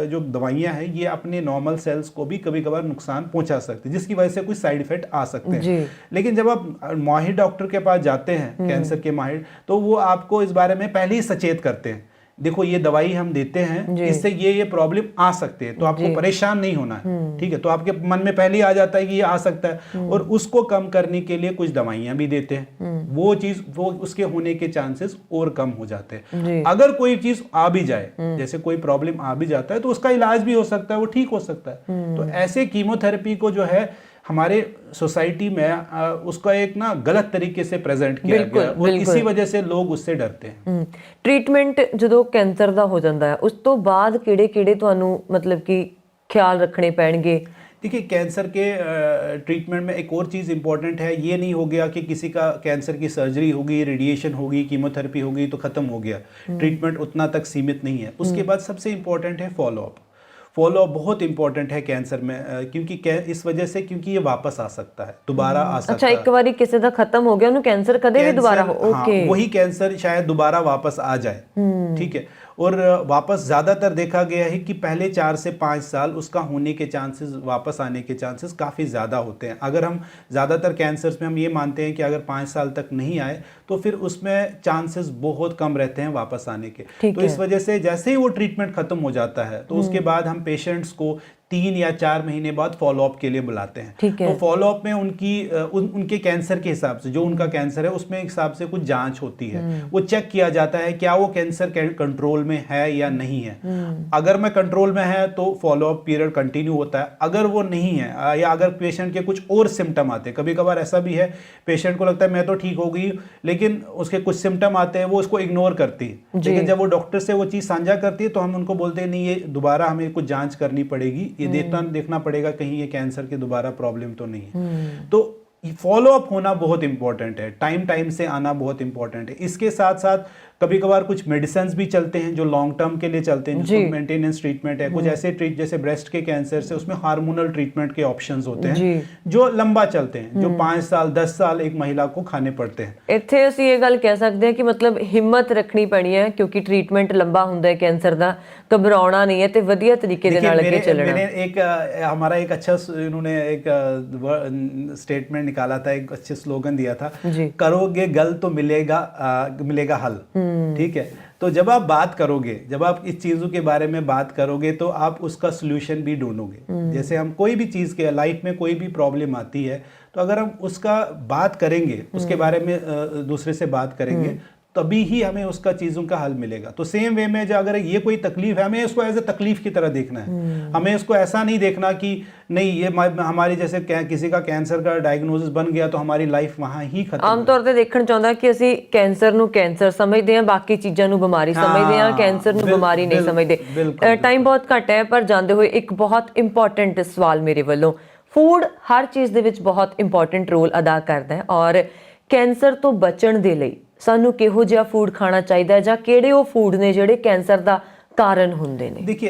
जो दवाइयाँ हैं ये अपने नॉर्मल सेल्स को भी कभी कभार नुकसान पहुंचा सकते हैं, जिसकी वजह से कुछ साइड इफ़ेक्ट आ सकते हैं। लेकिन जब आप माहिर डॉक्टर के पास जाते हैं, कैंसर के माहिर, तो वो आपको इस बारे में पहले ही सचेत करते हैं, देखो ये दवाई हम देते हैं, इससे ये प्रॉब्लम आ सकते हैं, तो आपको परेशान नहीं होना है, ठीक है। तो आपके मन में पहले ही आ जाता है कि ये आ सकता है, और उसको कम करने के लिए कुछ दवाइयां भी देते हैं। वो चीज, वो उसके होने के चांसेस और कम हो जाते हैं। अगर कोई चीज आ भी जाए, जैसे कोई प्रॉब्लम आ भी जाता है, तो उसका इलाज भी हो सकता है, वो ठीक हो सकता है। तो ऐसे कीमोथेरेपी को जो है हमारे सोसाइटी में उसका एक ना गलत तरीके से प्रेजेंट किया गया, और इसी वजह से लोग उससे डरते हैं। ट्रीटमेंट ਜਦੋਂ ਕੈਂਸਰ ਦਾ ਹੋ ਜਾਂਦਾ ਹੈ, ਉਸ ਤੋਂ ਬਾਅਦ ਕਿਹੜੇ ਤੁਹਾਨੂੰ ਮਤਲਬ ਕਿ ਖਿਆਲ ਰੱਖਣੇ ਪੈਣਗੇ? देखिए, कैंसर के ट्रीटमेंट में एक और चीज़ इंपॉर्टेंट है, ये नहीं हो गया कि किसी का कैंसर की सर्जरी होगी, रेडिएशन होगी, कीमोथेरेपी होगी तो ख़त्म हो गया। ट्रीटमेंट उतना तक सीमित नहीं है। उसके बाद सबसे इम्पोर्टेंट है फॉलोअप। फॉलोअप बहुत इंपॉर्टेंट है कैंसर में, क्योंकि इस वजह से, क्योंकि ये वापस आ सकता है, दोबारा आ सकता है। अच्छा, एक बार किसी का खत्म हो गया, उन्हें कैंसर कदे भी दोबारा हो, ओके, वही कैंसर शायद दोबारा वापस आ जाए, ठीक है। और वापस ज़्यादातर देखा गया है कि पहले 4 से 5 साल उसका होने के चांसेस, वापस आने के चांसेस काफ़ी ज़्यादा होते हैं। अगर हम ज़्यादातर कैंसर्स में हम ये मानते हैं कि अगर 5 साल तक नहीं आए तो फिर उसमें चांसेस बहुत कम रहते हैं वापस आने के। तो इस वजह से जैसे ही वो ट्रीटमेंट ख़त्म हो जाता है, तो उसके बाद हम पेशेंट्स को 3 या 4 महीने बाद फॉलोअप के लिए बुलाते हैं। तो फॉलोअप में उनके कैंसर के हिसाब से, जो उनका कैंसर है उसमें हिसाब से कुछ जांच होती है, वो चेक किया जाता है क्या वो कैंसर कंट्रोल में है या नहीं है। अगर मैं कंट्रोल में है तो फॉलोअप पीरियड कंटिन्यू होता है। अगर वो नहीं है, या अगर पेशेंट के कुछ और सिम्टम आते हैं, कभी कभार ऐसा भी है पेशेंट को लगता है मैं तो ठीक हो गई, लेकिन उसके कुछ सिम्टम आते हैं, वो उसको इग्नोर करती है। लेकिन जब वो डॉक्टर से वो चीज़ साझा करती है तो हम उनको बोलते हैं नहीं, ये दोबारा हमें कुछ जांच करनी पड़ेगी, ये देखना पड़ेगा कहीं ये कैंसर की दोबारा प्रॉब्लम तो नहीं है। तो फॉलोअप होना बहुत इंपॉर्टेंट है, टाइम से आना बहुत इंपॉर्टेंट है। इसके साथ साथ कभी कभार कुछ मेडिसिन भी चलते हैं जो लॉन्ग टर्म के लिए चलते हैं, जिसको मेंटेनेंस ट्रीटमेंट है। कुछ ऐसे जैसे ब्रेस्ट के कैंसर से उसमें हार्मोनल ट्रीटमेंट के ऑप्शंस होते हैं जो लंबा चलते हैं, जो 5 साल 10 साल एक महिला को खाने पड़ते हैं। ਇੱਥੇ ਅਸੀਂ ਇਹ ਗੱਲ ਕਹਿ ਸਕਦੇ ਹਾਂ ਕਿ ਮਤਲਬ ਹਿੰਮਤ ਰੱਖਣੀ ਪੈਣੀ ਹੈ, ਕਿਉਂਕਿ ਟ੍ਰੀਟਮੈਂਟ ਲੰਬਾ ਹੁੰਦਾ ਹੈ ਕੈਂਸਰ ਦਾ, ਘਬਰਾਉਣਾ ਨਹੀਂ ਹੈ ਤੇ ਵਧੀਆ ਤਰੀਕੇ ਦੇ ਨਾਲ ਅੱਗੇ ਚੱਲਣਾ। मैंने हमारा एक अच्छा, इन्होंने एक स्टेटमेंट निकाला था, एक अच्छे स्लोगन दिया था, करोगे गल तो मिलेगा हल, ठीक है। तो जब आप बात करोगे, जब आप इस चीज़ों के बारे में बात करोगे तो आप उसका सोल्यूशन भी ढूंढोगे। जैसे हम कोई भी चीज़ के लाइफ में कोई भी प्रॉब्लम आती है, तो अगर हम उसका बात करेंगे, उसके बारे में दूसरे से बात करेंगे, तभी ही हमें उसका चीज़ों का हल मिलेगा। तो सेम वे में जो अगर ये कोई तकलीफ है, हमें उसको एज ए तकलीफ की तरह देखना है। हमें उसको ऐसा नहीं देखना कि नहीं ये हमारी जैसे किसी का कैंसर का डायग्नोसिस बन गया तो हमारी लाइफ वहाँ ही खत्म। ਆਮ ਤੌਰ ਤੇ ਦੇਖਣ ਚਾਹੁੰਦਾ ਕਿ ਅਸੀਂ ਕੈਂਸਰ ਨੂੰ ਕੈਂਸਰ ਸਮਝਦੇ ਹਾਂ, ਬਾਕੀ ਚੀਜ਼ਾਂ ਨੂੰ ਬਿਮਾਰੀ ਸਮਝਦੇ ਹਾਂ, ਕੈਂਸਰ ਨੂੰ ਬਿਮਾਰੀ ਨਹੀਂ ਸਮਝਦੇ। ਟਾਈਮ ਬਹੁਤ ਘੱਟ ਹੈ, ਪਰ ਜਾਂਦੇ ਹੋਏ ਇੱਕ ਬਹੁਤ ਇੰਪੋਰਟੈਂਟ ਸਵਾਲ ਮੇਰੇ ਵੱਲੋਂ। ਫੂਡ ਹਰ ਚੀਜ਼ ਦੇ ਵਿੱਚ ਬਹੁਤ ਇੰਪੋਰਟੈਂਟ ਰੋਲ ਅਦਾ ਕਰਦਾ ਹੈ, ਔਰ ਕੈਂਸਰ ਤੋਂ ਬਚਣ ਦੇ ਲਈ ਸਾਨੂੰ ਕਿਹੋ ਜਿਹਾ ਫੂਡ ਖਾਣਾ ਚਾਹੀਦਾ ਹੈ, ਜਾਂ ਕਿਹੜੇ ਉਹ ਫੂਡ ਨੇ ਜਿਹੜੇ ਕੈਂਸਰ ਦਾ ਕਾਰਨ ਹੁੰਦੇ ਨੇ? देखिए,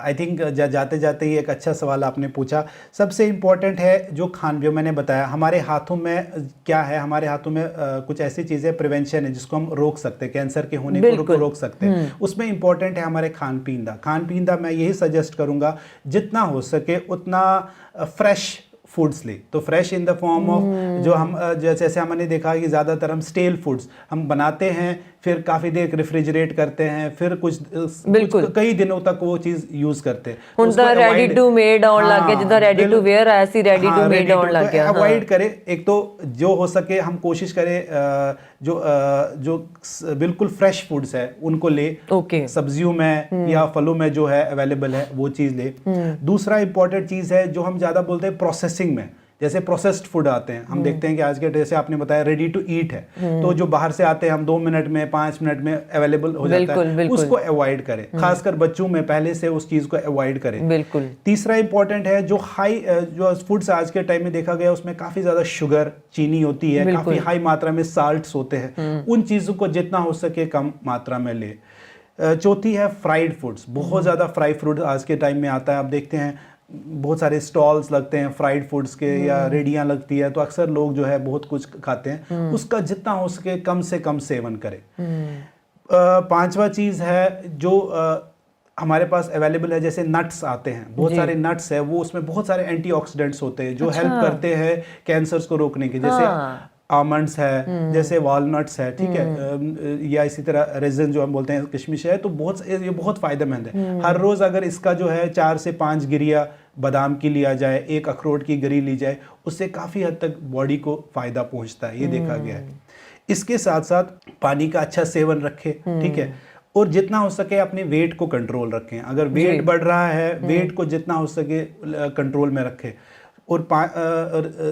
आई थिंक जाते जाते ही एक अच्छा सवाल आपने पूछा। सबसे इम्पोर्टेंट है जो मैंने बताया, हमारे हाथों में क्या है, हमारे हाथों में कुछ ऐसी चीज़ें प्रिवेंशन है जिसको हम रोक सकते हैं, कैंसर के होने को रोक सकते हैं। उसमें इम्पोर्टेंट है हमारे खान पीन दा मैं यही सजेस्ट करूँगा जितना हो सके उतना फ्रेश फूड्स ले। तो fresh in the form of जो हम जैसे हमने देखा कि ज़्यादातर हम स्टेल फूड्स हम बनाते हैं, फिर काफ़ी देर रेफ्रिजरेट करते हैं, फिर कुछ कई दिनों तक वो चीज़ यूज़ करते हैं। ਹੁਣ ਤਾਂ ਰੈਡੀ ਟੂ ਮੇਡ ਆਉਣ ਲੱਗ ਗਿਆ, ਜਿੱਦਾਂ ਰੈਡੀ ਟੂ ਵੇਅਰ ਆਇਆ ਸੀ, ਰੈਡੀ ਟੂ ਮੇਡ ਆਉਣ ਲੱਗ ਗਿਆ। अवॉइड करें। एक तो जो हो सके हम कोशिश करें जो बिल्कुल फ्रेश फूड्स है उनको ले, सब्जियों में या फलों में जो है अवेलेबल है वो चीज़ ले। दूसरा इंपॉर्टेंट चीज़ है जो हम ज़्यादा बोलते हैं प्रोसेसिंग में, जैसे प्रोसेस्ड फूड आते हैं, हम देखते हैं कि आज के जैसे आपने बताया रेडी टू ईट है, तो जो बाहर से आते हैं हम 2 मिनट में 5 मिनट में अवेलेबल हो जाता है, बिल्कुल। उसको अवॉइड करें, खासकर बच्चों में पहले से उस चीज को अवॉइड करें। बिल्कुल। तीसरा इंपॉर्टेंट है जो जो फूड्स आज के टाइम में देखा गया उसमें काफी ज्यादा शुगर, चीनी होती है, काफी हाई मात्रा में साल्ट्स होते हैं, उन चीजों को जितना हो सके कम मात्रा में ले। चौथी है फ्राइड फूड्स, बहुत ज़्यादा फ्राइड फूड आज के टाइम में आता है। आप देखते हैं बहुत सारे स्टॉल्स लगते हैं फ्राइड फूड्स के, या रेडियां लगती है, तो अक्सर लोग जो है बहुत कुछ खाते हैं, उसका जितना हो सके कम से कम सेवन करें। पांचवा चीज़ है जो हमारे पास अवेलेबल है, जैसे नट्स आते हैं, बहुत सारे नट्स है, वो उसमें बहुत सारे एंटीऑक्सीडेंट्स होते हैं जो हेल्प करते हैं कैंसर्स को रोकने के, जैसे आमंड्स है, जैसे वॉलनट्स है, ठीक है, या इसी तरह रेजिन जो हम बोलते हैं किशमिश है, तो ये बहुत फायदेमंद है। हर रोज अगर इसका जो है 4 से 5 गिरिया बादाम की लिया जाए, 1 अखरोट की गिरी ली जाए, उससे काफी हद तक बॉडी को फायदा पहुंचता है, ये देखा गया है। इसके साथ साथ पानी का अच्छा सेवन रखें, ठीक है, और जितना हो सके अपने वेट को कंट्रोल रखें। अगर वेट बढ़ रहा है, वेट को जितना हो सके कंट्रोल में रखें। और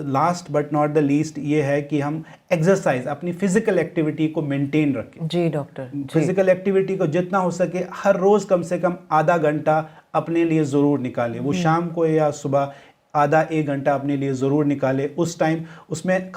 last but not the least ये है कि हम एक्सरसाइज, अपनी फिजिकल एक्टिविटी को मेंटेन रखें। जी डॉक्टर, फिजिकल एक्टिविटी को जितना हो सके हर रोज कम से कम आधा घंटा अपने लिए ज़रूर निकालें, वो शाम को या सुबह आधा 1 घंटा अपने लिए ज़रूर निकालें। उस टाइम उसमें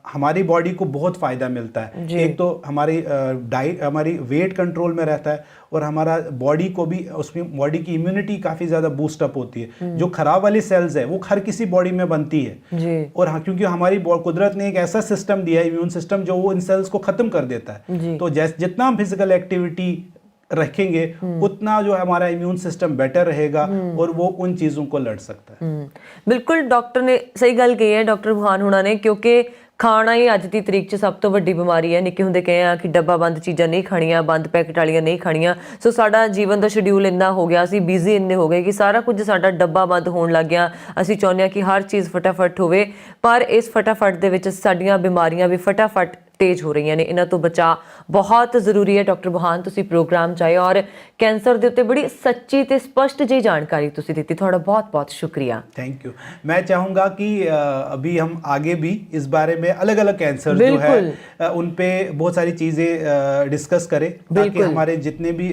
हमारी बॉडी को बहुत फ़ायदा मिलता है। एक तो हमारी डाइट, हमारी वेट कंट्रोल में रहता है, और हमारा बॉडी को भी, उसमें बॉडी की इम्यूनिटी काफ़ी ज़्यादा बूस्ट अप होती है। जो खराब वाली सेल्स है वो हर किसी बॉडी में बनती है जी। और हाँ, क्योंकि हमारी कुदरत ने एक ऐसा सिस्टम दिया है, इम्यून सिस्टम, जो वो इन सेल्स को ख़त्म कर देता है। तो जितना हम फिजिकल एक्टिविटी रखेंगे उतना जो हमारा इम्यून सिस्टम बेटर रहेगा और वो उन चीज़ों को लड़ सकता है। बिल्कुल, डॉक्टर ने सही गल कही है, डॉक्टर बुहान हुणा ने, क्योंकि खाना ही अज की तरीक च सब तो वड्डी बीमारी है। निक्के हुंदे कहे आ कि डब्बा बंद चीज़ां नहीं खाणियां, बंद पैकेट वालियां नहीं खाणियां। सो साडा जीवन का शेड्यूल इन्ना हो गया, असीं बिजी इन्ने हो गए कि सारा कुछ साडा डब्बा बंद होण लग गया। असीं चाहुंदे आ कि हर चीज़ फटाफट होवे, पर इस फटाफट दे विच साडीआं बीमारियां भी फटाफट तेज हो रही ने। इन्हां तो बचा बहुत जरूरी है। डॉक्टर बुहान, तुसीं प्रोग्राम च आए और कैंसर के उत्ते बड़ी सच्ची ते स्पष्ट जी जानकारी तुसीं दित्ती, तुहाडा बहुत बहुत शुक्रिया। Thank you. मैं चाहूँगा कि अभी हम आगे भी इस बारे में अलग अलग कैंसर जो है उन पे बहुत सारी चीज़ें डिस्कस करें, ताकि हमारे जितने भी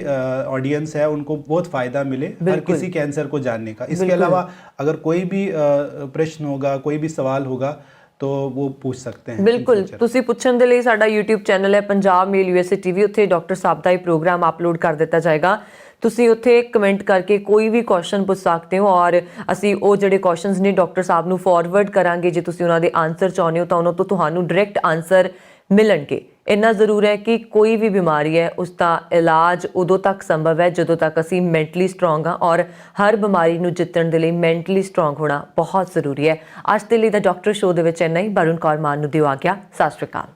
ऑडियंस है उनको बहुत फ़ायदा मिले हर किसी कैंसर को जानने का। इसके अलावा अगर कोई भी प्रश्न होगा, कोई भी सवाल होगा, तो वो पूछ सकते हैं। बिल्कुल, तुसी पुछण दे लई साडा YouTube चैनल है पंजाब मेल USA TV, उत्थे डॉक्टर साहब दा ही प्रोग्राम अपलोड कर दिता जाएगा। तुसी उत्थे कमेंट करके कोई भी क्वेश्चन पूछ सकते हो, और असी वो जिहड़े क्वेश्चनस ने डॉक्टर साहब नूं फॉरवर्ड करांगे। जे तुसी उन्हां दे आंसर चाहुंदे हो तां उन्हां तों तुहानूं डायरैक्ट आंसर मिलणगे। इन्ना जरूर है कि कोई भी बीमारी है उसका इलाज उदों तक संभव है जदों तक असी मैंटली स्ट्रोंग हाँ, और हर बीमारी नूं जितण दे लई मैंटली स्ट्रोंग होना बहुत जरूरी है। अज दे लई दा डॉक्टर शो दे विच इन्ना ही। वरुण कौर मान नूं दिओ आ गया। सत श्री अकाल।